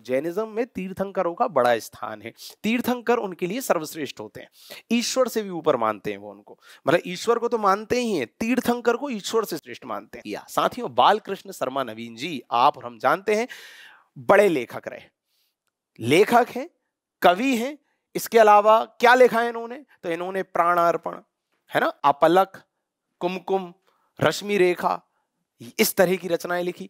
Jainism में तीर्थंकरों का बड़ा स्थान है। तीर्थंकर उनके लिए सर्वश्रेष्ठ होते हैं, ईश्वर से भी ऊपर मानते हैं वो उनको, मतलब ईश्वर को तो मानते ही हैं, तीर्थंकर को ईश्वर से श्रेष्ठ मानते हैं। या साथियों, बालकृष्ण शर्मा नवीन जी, आप और हम जानते हैं, बड़े लेखक रहे, लेखक हैं, कवि हैं। इसके अलावा क्या लिखा है इन्होंने? तो इन्होंने प्राणार्पण, है ना, अपलक, कुमकुम, रश्मि रेखा, इस तरह की रचनाएं लिखी।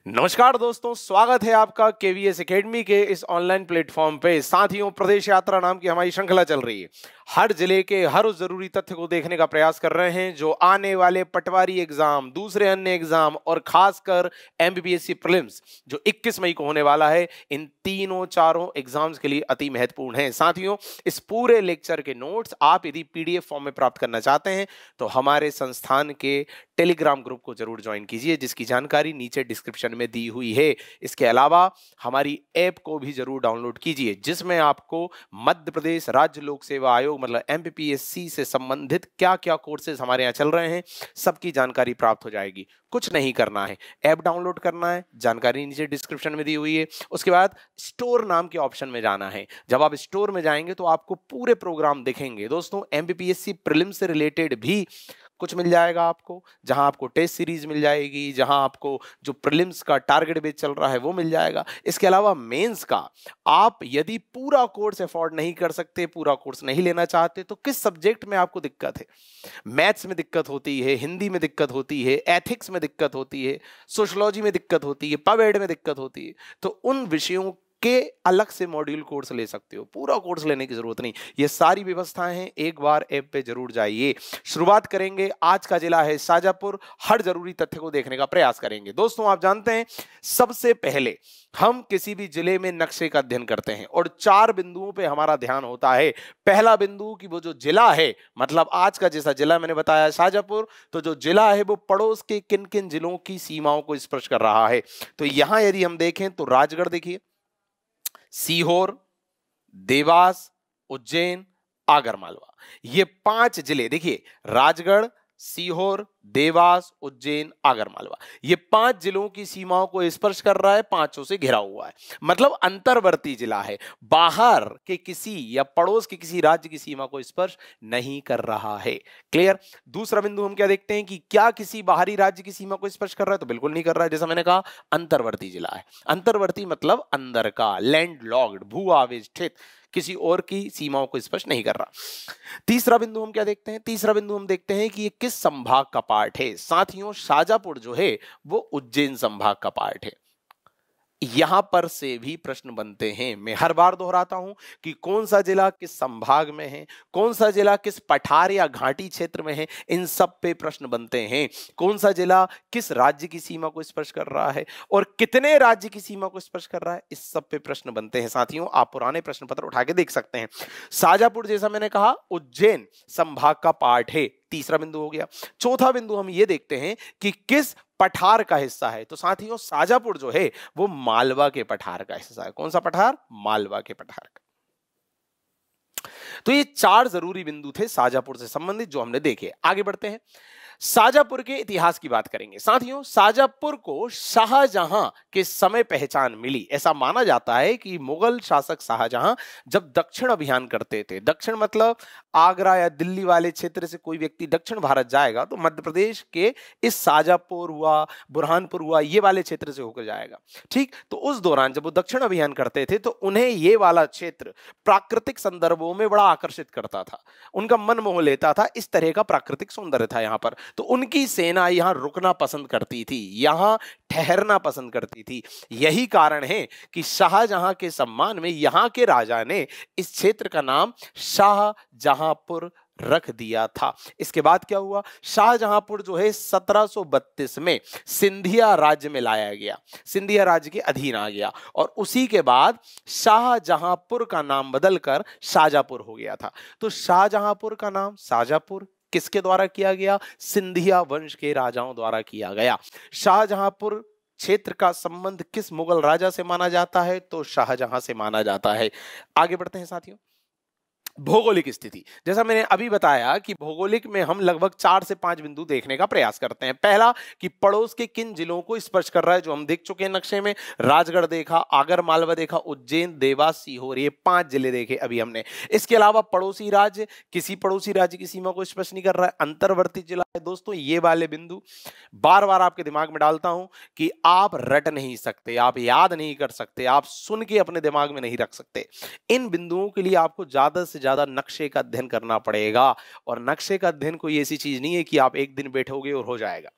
नमस्कार दोस्तों, स्वागत है आपका केवीएस एकेडमी के इस ऑनलाइन प्लेटफॉर्म पे। साथियों, प्रदेश यात्रा नाम की हमारी श्रृंखला चल रही है। हर जिले के हर उस जरूरी तथ्य को देखने का प्रयास कर रहे हैं जो आने वाले पटवारी एग्जाम, दूसरे अन्य एग्जाम और खासकर एमपीपीएससी प्रीलिम्स जो 21 मई को होने वाला है, इन तीनों चारों एग्जाम्स के लिए अति महत्वपूर्ण है। साथियों, इस पूरे लेक्चर के नोट्स आप यदि पीडीएफ फॉर्म में प्राप्त करना चाहते हैं तो हमारे संस्थान के टेलीग्राम ग्रुप को जरूर ज्वाइन कीजिए, जिसकी जानकारी नीचे डिस्क्रिप्शन में दी हुई है। इसके अलावा हमारी ऐप को भी जरूर डाउनलोड कीजिए, जिसमें आपको मध्य प्रदेश राज्य लोक सेवा आयोग मतलब एमपीपीएससी से संबंधित क्या क्या कोर्सेज हमारे यहाँ चल रहे हैं, सबकी जानकारी प्राप्त हो जाएगी। कुछ नहीं करना है, ऐप डाउनलोड करना है, जानकारी नीचे डिस्क्रिप्शन में दी हुई है। उसके बाद स्टोर नाम के ऑप्शन में जाना है। जब आप स्टोर में जाएंगे तो आपको पूरे प्रोग्राम दिखेंगे। दोस्तों, एमपीपीएससी प्रीलिम से रिलेटेड भी कुछ मिल जाएगा आपको, जहां आपको टेस्ट सीरीज मिल जाएगी, जहां आपको जो प्रीलिम्स का टारगेट बेस चल रहा है वो मिल जाएगा। इसके अलावा मेंस का आप यदि पूरा कोर्स अफोर्ड नहीं कर सकते, पूरा कोर्स नहीं लेना चाहते, तो किस सब्जेक्ट में आपको दिक्कत है? मैथ्स में दिक्कत होती है, हिंदी में दिक्कत होती है, एथिक्स में दिक्कत होती है, सोशियोलॉजी में दिक्कत होती है, पबएड में दिक्कत होती है, तो उन विषयों के अलग से मॉड्यूल कोर्स ले सकते हो, पूरा कोर्स लेने की जरूरत नहीं। ये सारी व्यवस्थाएं हैं, एक बार ऐप पे जरूर जाइए। शुरुआत करेंगे, आज का जिला है शाजापुर। हर जरूरी तथ्य को देखने का प्रयास करेंगे। दोस्तों, आप जानते हैं, सबसे पहले हम किसी भी जिले में नक्शे का अध्ययन करते हैं और 4 बिंदुओं पे हमारा ध्यान होता है। पहला बिंदु कि वो जो जिला है, मतलब आज का जैसा जिला मैंने बताया शाजापुर, तो जो जिला है वो पड़ोस के किन किन जिलों की सीमाओं को स्पर्श कर रहा है। तो यहां यदि हम देखें तो राजगढ़ देखिए, सीहोर, देवास, उज्जैन, आगरमालवा, ये 5 जिले देखिए, राजगढ़, सीहोर, देवास, उज्जैन, आगरमालवा, ये 5 जिलों की सीमाओं को स्पर्श कर रहा है, 5 से घिरा हुआ है, मतलब अंतर्वर्ती जिला है, बाहर के किसी या पड़ोस के किसी राज्य की सीमा को स्पर्श नहीं कर रहा है। क्लियर? दूसरा बिंदु हम क्या देखते हैं कि क्या किसी बाहरी राज्य की सीमा को स्पर्श कर रहा है? तो बिल्कुल नहीं कर रहा है। जैसा मैंने कहा, अंतर्वर्ती जिला है। अंतर्वर्ती मतलब अंदर का, लैंडलॉक्ड, भू आवेष्टित, किसी और की सीमाओं को स्पर्श नहीं कर रहा। तीसरा बिंदु हम क्या देखते हैं? तीसरा बिंदु हम देखते हैं कि ये किस संभाग का पार्ट है। साथियों, शाजापुर जो है वो उज्जैन संभाग का पार्ट है। यहां पर से भी प्रश्न बनते हैं। मैं हर बार दोहराता हूं कि कौन सा जिला किस संभाग में है, कौन सा जिला किस पठार या घाटी क्षेत्र में है, इन सब पे प्रश्न बनते हैं। कौन सा जिला किस राज्य की सीमा को स्पर्श कर रहा है और कितने राज्य की सीमा को स्पर्श कर रहा है, इस सब पे प्रश्न बनते हैं। साथियों, आप पुराने प्रश्न पत्र उठा के देख सकते हैं। शाजापुर, जैसा मैंने कहा, उज्जैन संभाग का पार्ट है। तीसरा बिंदु हो गया। चौथा बिंदु हम ये देखते हैं कि किस पठार का हिस्सा है। तो साथियों, शाजापुर जो है वो मालवा के पठार का हिस्सा है। कौन सा पठार? मालवा के पठार का। तो ये 4 जरूरी बिंदु थे शाजापुर से संबंधित जो हमने देखे। आगे बढ़ते हैं, शाजापुर के इतिहास की बात करेंगे। साथियों, शाजापुर को शाहजहां के समय पहचान मिली। ऐसा माना जाता है कि मुगल शासक शाहजहां जब दक्षिण अभियान करते थे, दक्षिण मतलब आगरा या दिल्ली वाले क्षेत्र से कोई व्यक्ति दक्षिण भारत जाएगा तो मध्य प्रदेश के इस शाजापुर हुआ, बुरहानपुर हुआ, ये वाले क्षेत्र से होकर जाएगा। ठीक, तो उस दौरान जब वो दक्षिण अभियान करते थे तो उन्हें ये वाला क्षेत्र प्राकृतिक संदर्भों में बड़ा आकर्षित करता था, उनका मन मोह लेता था। इस तरह का प्राकृतिक सौंदर्य था यहाँ पर, तो उनकी सेना यहां रुकना पसंद करती थी, यहां ठहरना पसंद करती थी। यही कारण है कि शाहजहां के सम्मान में यहां के राजा ने इस क्षेत्र का नाम शाहजहांपुर रख दिया था। इसके बाद क्या हुआ? शाहजहांपुर जो है 1732 में सिंधिया राज्य में लाया गया, सिंधिया राज्य के अधीन आ गया और उसी के बाद शाहजहांपुर का नाम बदलकर शाजापुर हो गया था। तो शाहजहांपुर का नाम शाजापुर किसके द्वारा किया गया? सिंधिया वंश के राजाओं द्वारा किया गया। शाहजहांपुर क्षेत्र का संबंध किस मुगल राजा से माना जाता है? तो शाहजहां से माना जाता है। आगे बढ़ते हैं साथियों, भौगोलिक स्थिति, जैसा मैंने अभी बताया कि भौगोलिक में हम लगभग 4 से 5 बिंदु देखने का प्रयास करते हैं। पहला कि पड़ोस के किन जिलों को स्पर्श कर रहा है, जो हम देख चुके हैं नक्शे में। राजगढ़ देखा, आगर मालवा देखा, उज्जैन, देवास, सीहोर, ये 5 जिले देखे अभी हमने। इसके अलावा पड़ोसी राज्य, किसी पड़ोसी राज्य की सीमा को स्पर्श नहीं कर रहा है। अंतर्वर्ती जिला है दोस्तों ये वाले बिंदु। बार बार आपके दिमाग में डालता हूं कि आप रट नहीं सकते, आप याद नहीं कर सकते, आप सुन के अपने दिमाग में नहीं रख सकते। इन बिंदुओं के लिए आपको ज्यादा से ज्यादा नक्शे का अध्ययन करना पड़ेगा। और नक्शे का अध्ययन कोई ऐसी चीज नहीं है कि आप एक दिन बैठोगे और हो जाएगा।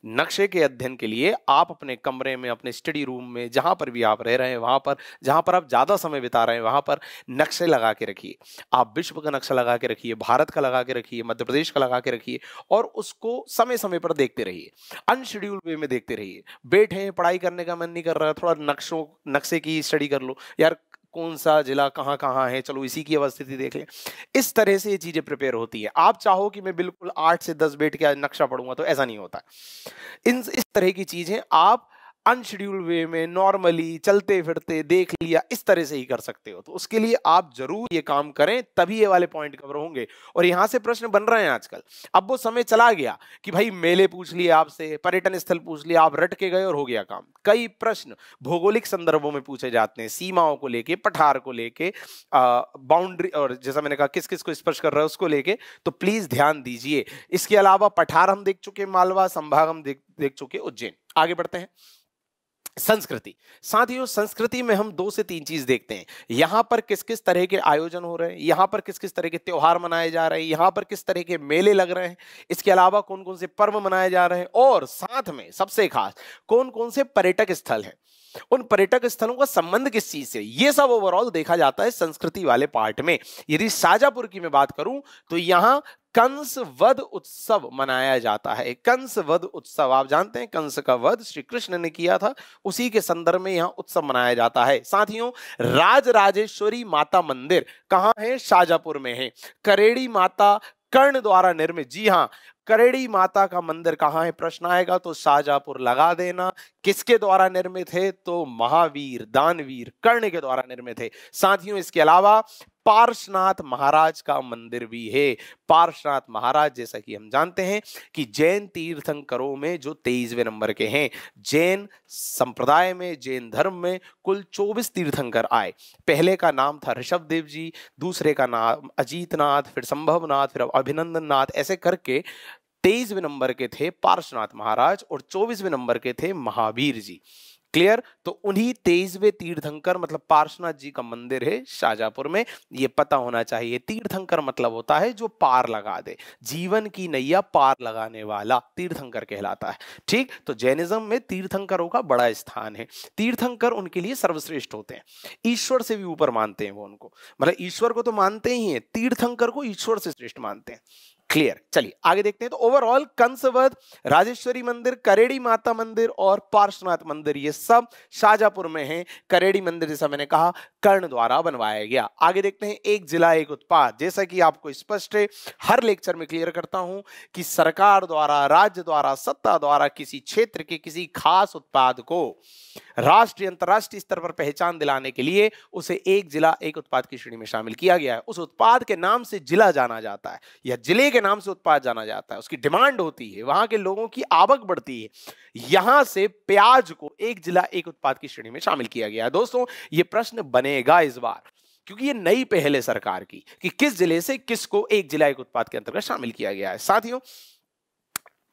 नक्शे के अध्ययन के लिए आप अपने कमरे में, अपने स्टडी रूम में, जहां पर भी आप रह रहे हैं वहां पर, जहां पर आप ज्यादा समय बिता रहे हैं वहां पर नक्शे लगा के रखिए। आप विश्व का नक्शा लगा के रखिए, भारत का लगा के रखिए, मध्य प्रदेश का लगा के रखिए और उसको समय समय पर देखते रहिए। अनशेड्यूल वे में देखते रहिए। बैठे हैं, पढ़ाई करने का मन नहीं कर रहा है, थोड़ा नक्शे की स्टडी कर लो यार, कौन सा जिला कहाँ कहाँ है, चलो इसी की अवस्थिति देख लें। इस तरह से ये चीजें प्रिपेयर होती है। आप चाहो कि मैं बिल्कुल 8 से 10 बैठ के आज नक्शा पढ़ूंगा, तो ऐसा नहीं होता। इस तरह की चीजें आप अनशेड्यूल वे में नॉर्मली चलते फिरते देख लिया, इस तरह से ही कर सकते हो। तो उसके लिए आप जरूर ये काम करें, तभी ये वाले पॉइंट कवर होंगे। और यहां से प्रश्न बन रहे हैं आजकल। अब वो समय चला गया कि भाई मेले पूछ लिए आपसे, पर्यटन स्थल पूछ लिया, आप रट के गए और हो गया काम। कई प्रश्न भौगोलिक संदर्भों में पूछे जाते हैं, सीमाओं को लेके, पठार को लेके, बाउंड्री, और जैसा मैंने कहा किस किस को स्पर्श कर रहा है उसको लेके। तो प्लीज ध्यान दीजिए। इसके अलावा पठार हम देख चुके, मालवा संभाग हम देख चुके, उज्जैन। आगे बढ़ते हैं। संस्कृति। साथियों, संस्कृति में हम 2 से 3 चीज देखते हैं। यहां पर किस किस तरह के आयोजन हो रहे हैं, यहां पर किस किस तरह के त्योहार मनाए जा रहे हैं, यहां पर किस तरह के मेले लग रहे हैं, इसके अलावा कौन कौन से पर्व मनाए जा रहे हैं, और साथ में सबसे खास कौन कौन से पर्यटक स्थल हैं, उन पर्यटक स्थलों का संबंध किस चीज से, ये सब ओवरऑल देखा जाता है संस्कृति वाले पार्ट में। यदि शाजापुर की मैं बात करूं तो यहां कंस वध उत्सव मनाया जाता है। कंस वध उत्सव, आप जानते हैं कंस का वध श्री कृष्ण ने किया था, उसी के संदर्भ में यहां उत्सव मनाया जाता है। साथियों, राजराजेश्वरी माता मंदिर कहां है? शाजापुर में है। करेड़ी माता कर्ण द्वारा निर्मित, जी हां, करेड़ी माता का मंदिर कहां है प्रश्न आएगा तो शाजापुर लगा देना। किसके द्वारा निर्मित है? तो महावीर दानवीर कर्ण के द्वारा निर्मित है। साथियों, इसके अलावा पार्श्वनाथ महाराज का मंदिर भी है। पार्श्वनाथ महाराज, जैसा कि हम जानते हैं कि जैन तीर्थंकरों में जो 23वें नंबर के हैं, जैन संप्रदाय में, जैन धर्म में कुल 24 तीर्थंकर आए। पहले का नाम था ऋषभदेव जी, दूसरे का नाम अजीतनाथ, फिर संभवनाथ, फिर अभिनंदन नाथ, ऐसे करके 23वें नंबर के थे पार्श्वनाथ महाराज और 24वें नंबर के थे महावीर जी। क्लियर? तो उन्हीं 23वें तीर्थंकर मतलब पार्श्वनाथ जी का मंदिर है शाजापुर में। ये पता होना चाहिए। तीर्थंकर मतलब होता है जो पार लगा दे, जीवन की नैया पार लगाने वाला तीर्थंकर कहलाता है। ठीक, तो जैनिज्म में तीर्थंकरों का बड़ा स्थान है। तीर्थंकर उनके लिए सर्वश्रेष्ठ होते हैं, ईश्वर से भी ऊपर मानते हैं वो उनको, मतलब ईश्वर को तो मानते ही हैं, तीर्थंकर को ईश्वर से श्रेष्ठ मानते हैं। क्लियर? चलिए आगे देखते हैं। तो ओवरऑल कंसवध, राजेश्वरी मंदिर, करेड़ी माता मंदिर और पार्श्वनाथ मंदिर, ये सब शाजापुर में हैं। करेड़ी मंदिर जैसा मैंने कहा कर्ण द्वारा बनवाया गया। आगे देखते हैं। एक जिला एक उत्पाद, जैसा कि आपको स्पष्ट है, हर लेक्चर में क्लियर करता हूं कि सरकार द्वारा, राज्य द्वारा, सत्ता द्वारा किसी क्षेत्र के किसी खास उत्पाद को राष्ट्रीय अंतरराष्ट्रीय स्तर पर पहचान दिलाने के लिए उसे एक जिला एक उत्पाद की श्रेणी में शामिल किया गया है। उस उत्पाद के नाम से जिला जाना जाता है या जिले के नाम से उत्पाद जाना जाता है। उसकी डिमांड होती है, वहां के लोगों की आवक बढ़ती है। यहां से प्याज को एक जिला एक उत्पाद की श्रेणी में शामिल किया गया है। दोस्तों, यह प्रश्न बनेगा इस बार, क्योंकि ये नई पहल है सरकार की कि किस जिले से किसको एक जिला एक उत्पाद के अंतर्गत शामिल किया गया है। साथियों,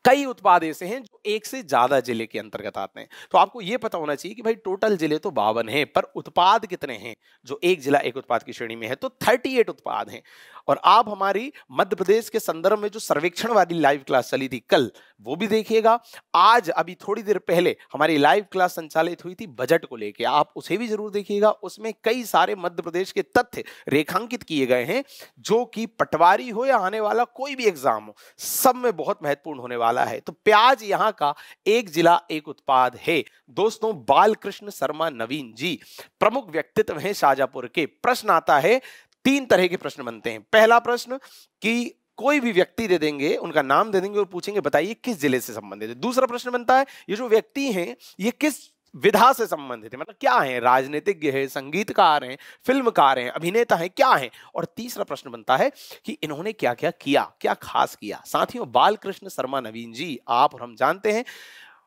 कई उत्पाद ऐसे हैं जो एक से ज्यादा जिले के अंतर्गत आते हैं। तो आपको यह पता होना चाहिए कि भाई टोटल जिले तो 52 हैं, पर उत्पाद कितने हैं जो एक जिला एक उत्पाद की श्रेणी में है? तो 38 उत्पाद हैं। और आप हमारी मध्य प्रदेश के संदर्भ में जो सर्वेक्षण वाली लाइव क्लास चली थी कल, वो भी देखिएगा। आज अभी थोड़ी देर पहले हमारी लाइव क्लास संचालित हुई थी बजट को लेकर, आप उसे भी जरूर देखिएगा। उसमें कई सारे मध्य प्रदेश के तथ्य रेखांकित किए गए हैं जो कि पटवारी हो या आने वाला कोई भी एग्जाम हो, सब में बहुत महत्वपूर्ण होने वाला है। तो प्याज यहां का एक जिला एक उत्पाद है। दोस्तों, बालकृष्ण शर्मा नवीन जी प्रमुख व्यक्तित्व हैं शाजापुर के। प्रश्न आता है, 3 तरह के प्रश्न बनते हैं। पहला प्रश्न कि कोई भी व्यक्ति दे देंगे, उनका नाम दे देंगे और पूछेंगे बताइए किस जिले से संबंधित है। दूसरा प्रश्न बनता है ये जो व्यक्ति हैं ये किस विधा से संबंधित है, मतलब क्या है, राजनीतिज्ञ है, संगीतकार हैं, फिल्मकार हैं, अभिनेता हैं, क्या हैं। और तीसरा प्रश्न बनता है कि इन्होंने क्या क्या किया, क्या खास किया। साथियों, बालकृष्ण शर्मा नवीन जी, आप और हम जानते हैं,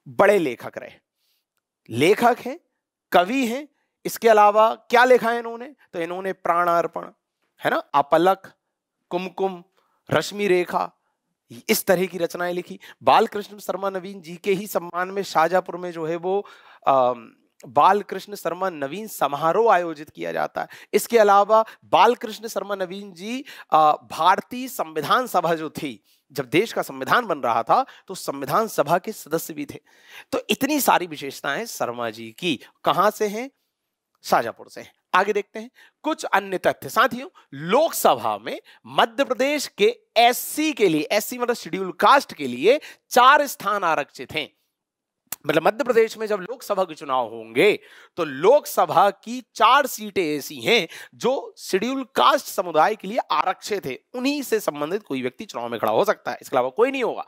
बड़े लेखक रहे, लेखक हैं, कवि हैं। इसके अलावा क्या लिखा है इन्होंने, तो इन्होंने प्राणार्पण, है ना, अपलक, कुमकुम, रश्मि रेखा, इस तरह की रचनाएं लिखी। बालकृष्ण शर्मा नवीन जी के ही सम्मान में शाजापुर में जो है वो बालकृष्ण शर्मा नवीन समारोह आयोजित किया जाता है। इसके अलावा बालकृष्ण शर्मा नवीन जी भारतीय संविधान सभा जो थी, जब देश का संविधान बन रहा था, तो संविधान सभा के सदस्य भी थे। तो इतनी सारी विशेषताएं शर्मा जी की कहां से हैं, शाजापुर से हैं। आगे देखते हैं कुछ अन्य तथ्य। साथियों, लोकसभा में मध्य प्रदेश के एससी के लिए, एससी मतलब शेड्यूल कास्ट के लिए 4 स्थान आरक्षित हैं। मतलब मध्य प्रदेश में जब लोकसभा के चुनाव होंगे तो लोकसभा की 4 सीटें ऐसी हैं जो शेड्यूल कास्ट समुदाय के लिए आरक्षित है। उन्हीं से संबंधित कोई व्यक्ति चुनाव में खड़ा हो सकता है, इसके अलावा कोई नहीं होगा।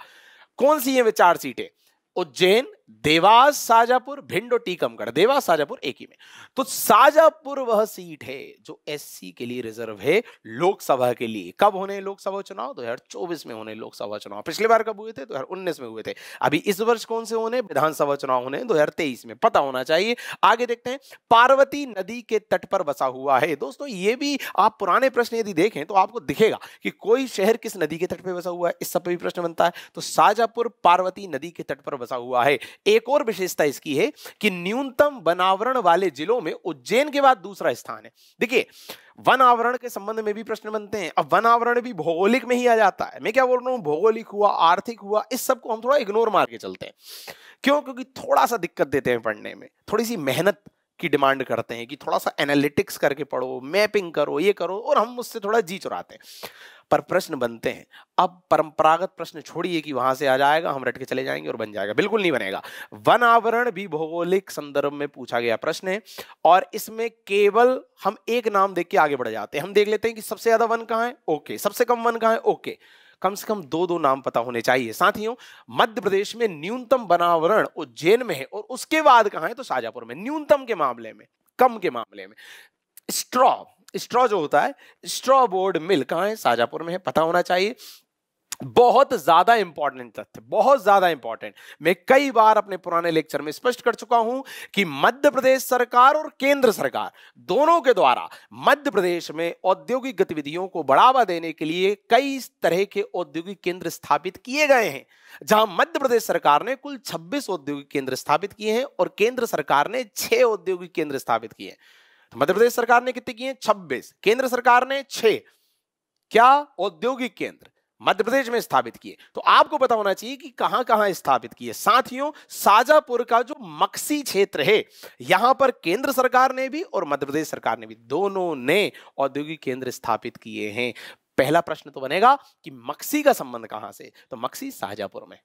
कौन सी है वे 4 सीटें? उज्जैन, देवास, शाजापुर, भिंड और टीकमगढ़। देवास, शाजापुर एक ही में। तो शाजापुर वह सीट है जो एससी के लिए रिजर्व है लोकसभा के लिए। कब होने लोकसभा चुनाव? 2024 में होने लोकसभा चुनाव। पिछली बार कब हुए थे? 2019 में हुए थे। अभी इस वर्ष कौन से होने? विधानसभा चुनाव होने 2023 में, पता होना चाहिए। आगे देखते हैं, पार्वती नदी के तट पर बसा हुआ है। दोस्तों, ये भी आप पुराने प्रश्न यदि देखें तो आपको दिखेगा कि कोई शहर किस नदी के तट पर बसा हुआ है, इस सब पर भी प्रश्न बनता है। तो शाजापुर पार्वती नदी के तट पर बसा हुआ है। एक और विशेषता इसकी है कि न्यूनतम वन आवरण वाले जिलों में उज्जैन के बाद दूसरा स्थान है। देखिए, वन आवरण के संबंध में भी प्रश्न बनते हैं। अब वन आवरण भी भौगोलिक में ही आ जाता है। मैं क्या बोल रहा हूं, भौगोलिक हुआ, आर्थिक हुआ, इस सब को हम थोड़ा इग्नोर मार के चलते हैं। क्यों? क्योंकि थोड़ा सा दिक्कत देते हैं पढ़ने में, थोड़ी सी मेहनत की डिमांड करते हैं कि थोड़ा सा एनालिटिक्स करके पढ़ो, मैपिंग करो, ये करो, और हम उससे थोड़ा जी चुराते हैं। पर प्रश्न बनते हैं। अब परंपरागत प्रश्न छोड़िए कि वहां से आ जाएगा, हम रट के चले जाएंगे और बन जाएगा, बिल्कुल नहीं बनेगा। वन आवरण भी भौगोलिक संदर्भ में पूछा गया प्रश्न है, और इसमें केवल हम एक नाम देख के आगे बढ़ जाते हैं। हम देख लेते हैं कि सबसे ज्यादा वन कहां है, ओके, सबसे कम वन कहां है, ओके। कम से कम 2-2 नाम पता होने चाहिए। साथियों, मध्य प्रदेश में न्यूनतम वनावरण उज्जैन में है, और उसके बाद कहां है? तो शाजापुर में। न्यूनतम के मामले में, कम के मामले में स्ट्रॉ जो होता है, स्ट्रॉ बोर्ड मिल कहां है? शाजापुर में है, पता होना चाहिए। बहुत ज्यादा इंपॉर्टेंट तथ्य, बहुत ज्यादा इंपॉर्टेंट। मैं कई बार अपने पुराने लेक्चर में स्पष्ट कर चुका हूं कि मध्य प्रदेश सरकार और केंद्र सरकार दोनों के द्वारा मध्य प्रदेश में औद्योगिक गतिविधियों को बढ़ावा देने के लिए कई तरह के औद्योगिक केंद्र स्थापित किए गए हैं। जहां मध्य प्रदेश सरकार ने कुल 26 औद्योगिक केंद्र स्थापित किए हैं और केंद्र सरकार ने 6 औद्योगिक केंद्र स्थापित किए हैं। तो मध्य प्रदेश सरकार ने कितने किए? 26। केंद्र सरकार ने 6 क्या औद्योगिक केंद्र मध्य प्रदेश में स्थापित किए। तो आपको पता होना चाहिए कि कहां कहां स्थापित किए। साथियों, शाजापुर का जो मक्सी क्षेत्र है, यहां पर केंद्र सरकार ने भी और मध्य प्रदेश सरकार ने भी, दोनों ने औद्योगिक केंद्र स्थापित किए हैं। पहला प्रश्न तो बनेगा कि मक्सी का संबंध कहां से? तो मक्सी शाजापुर में,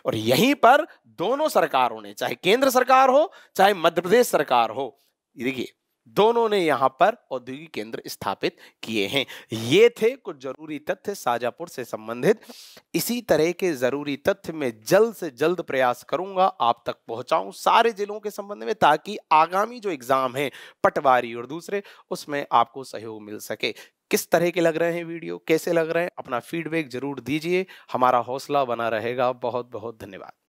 और यहीं पर दोनों सरकारों ने, चाहे केंद्र सरकार हो चाहे मध्य प्रदेश सरकार हो, देखिए दोनों ने यहां पर औद्योगिक केंद्र स्थापित किए हैं। ये थे कुछ जरूरी तथ्य शाजापुर से संबंधित। इसी तरह के जरूरी तथ्य मैं जल्द से जल्द प्रयास करूंगा आप तक पहुंचाऊं सारे जिलों के संबंध में, ताकि आगामी जो एग्जाम है पटवारी और दूसरे, उसमें आपको सहयोग मिल सके। किस तरह के लग रहे हैं वीडियो, कैसे लग रहे हैं, अपना फीडबैक जरूर दीजिए। हमारा हौसला बना रहेगा। बहुत बहुत धन्यवाद।